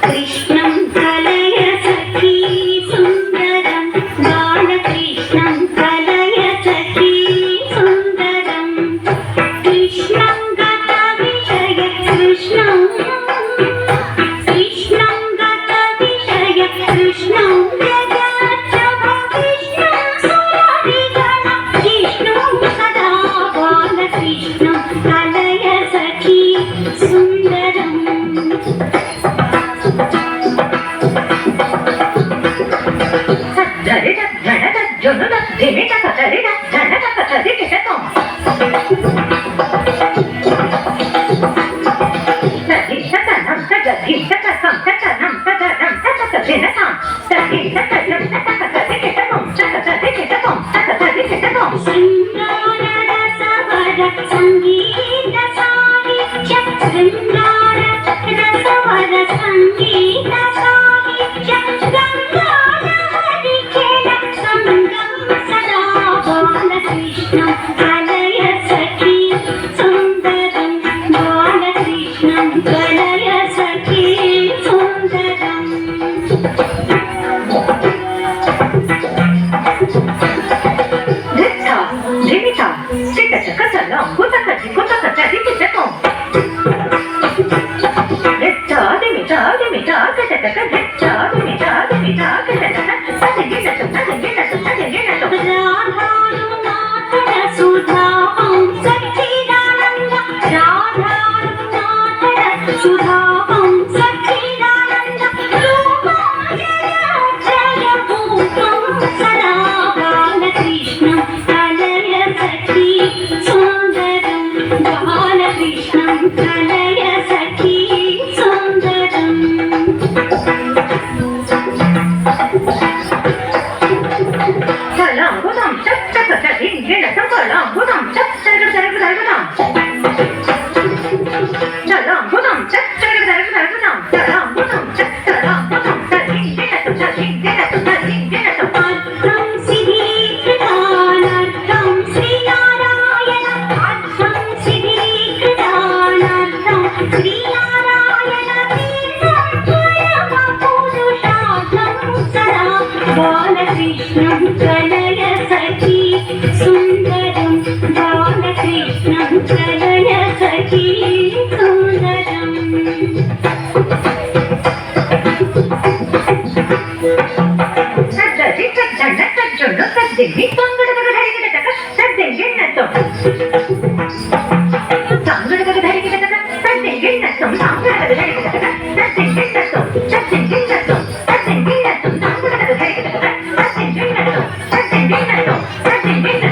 కృష్ణం కలయ సఖీ సుందరం బాలకృష్ణం కలయ సఖీ సుందరం కృష్ణం గత విషయ కృష్ణం కృష్ణం గత విషయ కృష్ణం జగచ్చవ విష్ణు సురవిగణ విష్ణు సదా బాలకృష్ణం కలయ సఖీ సుందరం సంగీత సాహిత్య శృంగార రసవర సంగీత సాహిత్య గంగాధరి ఖేళ సంగం సదా బాలకృష్ణం కలయ సఖీ సుందరం బాలకృష్ణం కలయ సఖీ సుందరం సుధాం సచ్చిదానంద రూపం జయ జయ భూతం సదా బాలకృష్ణం కలయ సఖీ సుందరం బాలకృష్ణం కలయ సఖీ సుందరం అర్థం సిద్ధీకృతానర్థం శ్రీనారాయణ అర్థం సిద్ధీకృతానర్థం శ్రీనారాయణ తీర్థం పరమ పురుషార్థం సదా బాలకృష్ణం కలయ సఖీ సుందరం బాలకృష్ణం కలయ సఖీ సుందరం Thank you.